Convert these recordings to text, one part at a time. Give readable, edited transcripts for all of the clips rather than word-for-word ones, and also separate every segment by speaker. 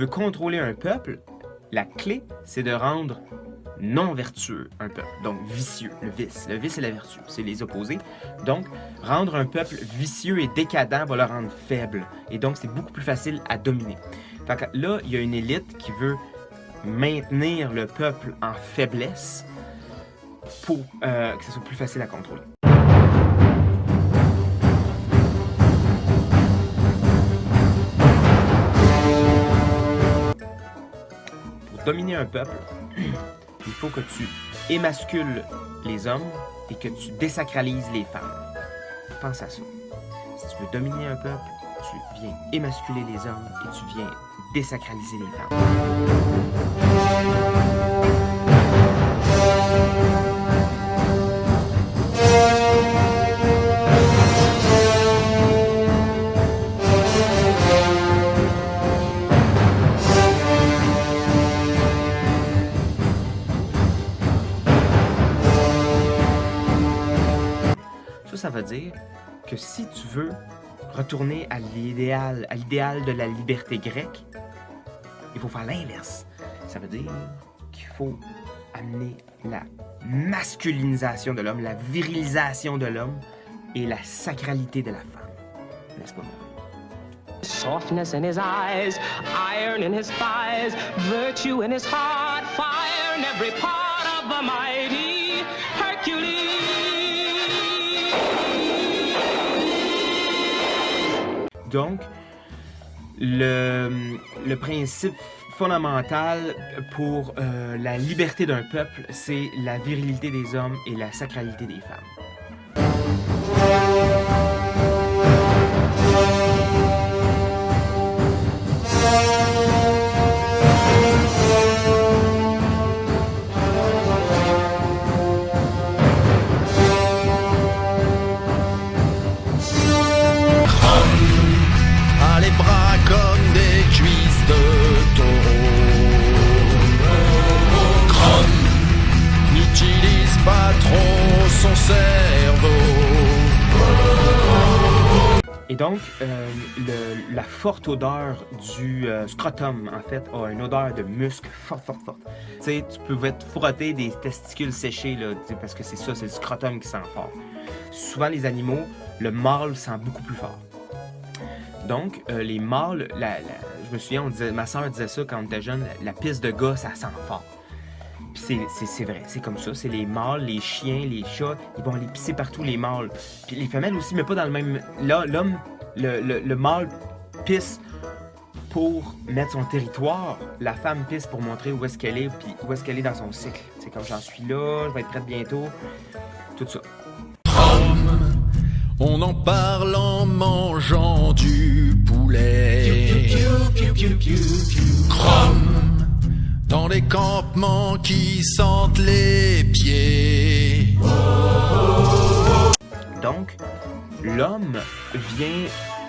Speaker 1: veux contrôler un peuple, la clé, c'est de rendre non vertueux un peuple. Donc vicieux, le vice. Le vice et la vertu, c'est les opposés. Donc, rendre un peuple vicieux et décadent va le rendre faible. Et donc, c'est beaucoup plus facile à dominer. Fait que là, il y a une élite qui veut maintenir le peuple en faiblesse pour que ce soit plus facile à contrôler. Pour dominer un peuple, il faut que tu émascules les hommes et que tu désacralises les femmes. Pense à ça. Si tu veux dominer un peuple, tu viens émasculer les hommes et tu viens désacraliser les femmes. Ça veut dire que si tu veux retourner à l'idéal de la liberté grecque, il faut faire l'inverse. Ça veut dire qu'il faut amener la masculinisation de l'homme, la virilisation de l'homme et la sacralité de la femme. N'est-ce pas?
Speaker 2: Softness in his eyes, iron in his thighs, virtue in his heart, fire in every part of the mighty Hercules.
Speaker 1: Donc, le principe fondamental pour la liberté d'un peuple, c'est la virilité des hommes et la sacralité des femmes.
Speaker 3: Les bras comme des cuisses de taureau. Chrome n'utilise pas trop son cerveau.
Speaker 1: Et donc, la forte odeur du scrotum, en fait, a une odeur de muscle forte. Tu sais, tu pouvais te frotter des testicules séchés, là, parce que c'est ça, c'est le scrotum qui sent fort. Souvent, les animaux, le mâle sent beaucoup plus fort. Donc, les mâles, je me souviens, ma soeur disait ça quand on était jeune, la pisse de gars, ça sent fort. Puis c'est vrai, c'est comme ça. C'est les mâles, les chiens, les chats, ils vont aller pisser partout, les mâles. Puis les femelles aussi, mais pas dans le même... Là, l'homme, le mâle pisse pour mettre son territoire. La femme pisse pour montrer où est-ce qu'elle est, puis où est-ce qu'elle est dans son cycle. C'est comme j'en suis là, je vais être prête bientôt. Tout ça.
Speaker 3: On en parle en mangeant du poulet. Chrome dans les campements qui sentent les pieds.
Speaker 1: Donc, l'homme vient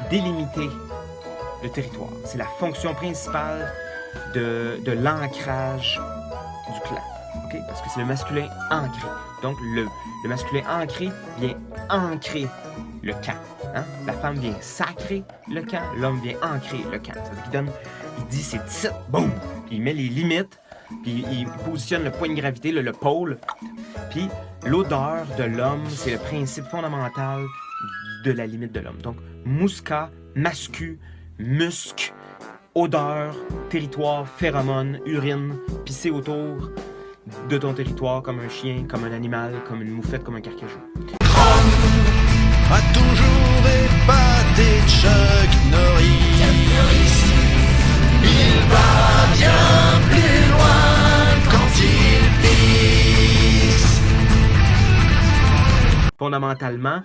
Speaker 1: délimiter le territoire. C'est la fonction principale de l'ancrage du clan. Okay? Parce que c'est le masculin ancré. Donc, le masculin ancré vient ancrer le camp. Hein? La femme vient sacrer le camp, l'homme vient ancrer le camp. Ça veut dire il dit c'est titre, boum! Puis il met les limites, puis il positionne le point de gravité, le pôle. Puis l'odeur de l'homme, c'est le principe fondamental de la limite de l'homme. Donc, musca, mascu, musc, odeur, territoire, phéromone, urine, pisser autour de ton territoire comme un chien, comme un animal, comme une moufette, comme un carcajou.
Speaker 3: A toujours épaté Chuck Norris. Il va bien plus loin quand il pisse.
Speaker 1: Fondamentalement,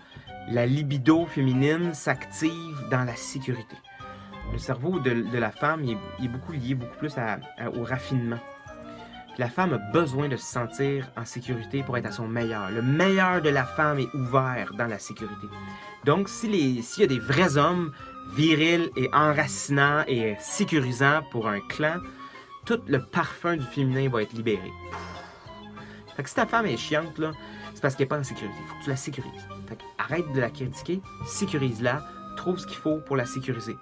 Speaker 1: la libido féminine s'active dans la sécurité. Le cerveau de la femme il est beaucoup lié beaucoup plus au raffinement. La femme a besoin de se sentir en sécurité pour être à son meilleur. Le meilleur de la femme est ouvert dans la sécurité. Donc, s'il y a des vrais hommes virils et enracinants et sécurisants pour un clan, tout le parfum du féminin va être libéré. Fait que si ta femme est chiante, là, c'est parce qu'elle n'est pas en sécurité. Il faut que tu la sécurises. Fait que arrête de la critiquer, sécurise-la, trouve ce qu'il faut pour la sécuriser.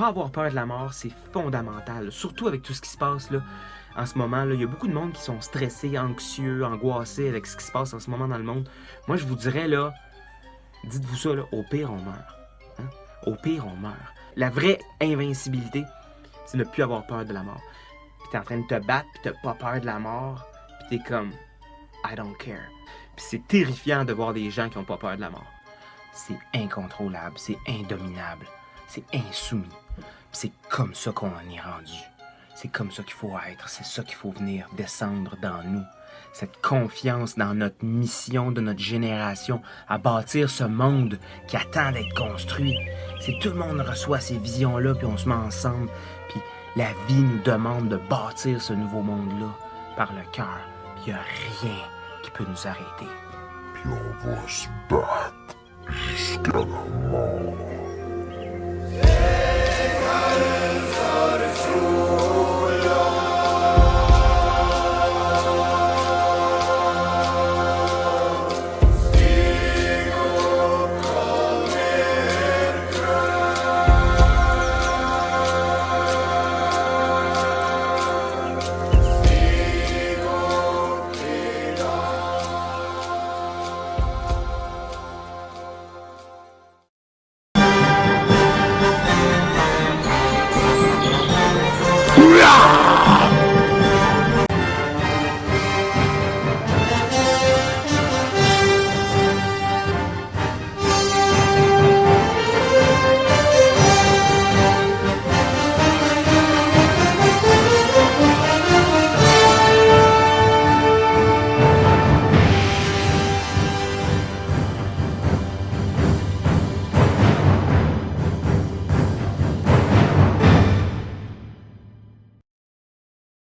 Speaker 1: pas avoir peur de la mort, c'est fondamental. Surtout avec tout ce qui se passe là, en ce moment. Là. Il y a beaucoup de monde qui sont stressés, anxieux, angoissés avec ce qui se passe en ce moment dans le monde. Moi, je vous dirais, là, dites-vous ça, là, au pire, on meurt. Hein? Au pire, on meurt. La vraie invincibilité, c'est ne plus avoir peur de la mort. Puis t'es en train de te battre, puis t'as pas peur de la mort, puis t'es comme « I don't care ». Puis c'est terrifiant de voir des gens qui ont pas peur de la mort. C'est incontrôlable, c'est indominable, c'est insoumis. Puis c'est comme ça qu'on en est rendu. C'est comme ça qu'il faut être, c'est ça qu'il faut venir descendre dans nous. Cette confiance dans notre mission de notre génération à bâtir ce monde qui attend d'être construit. C'est tout le monde reçoit ces visions-là, puis on se met ensemble, puis la vie nous demande de bâtir ce nouveau monde-là par le cœur. Puis il n'y a rien qui peut nous arrêter.
Speaker 4: Puis on va se battre jusqu'à la mort.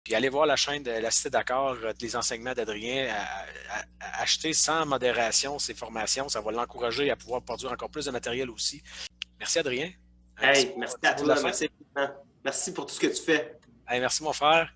Speaker 5: Puis allez voir la chaîne de la Cité d'accord, les enseignements d'Adrien, acheter sans modération ses formations, ça va l'encourager à pouvoir produire encore plus de matériel aussi. Merci Adrien.
Speaker 6: Hey, merci à toi, merci pour tout ce que tu fais.
Speaker 5: Hey, merci mon frère.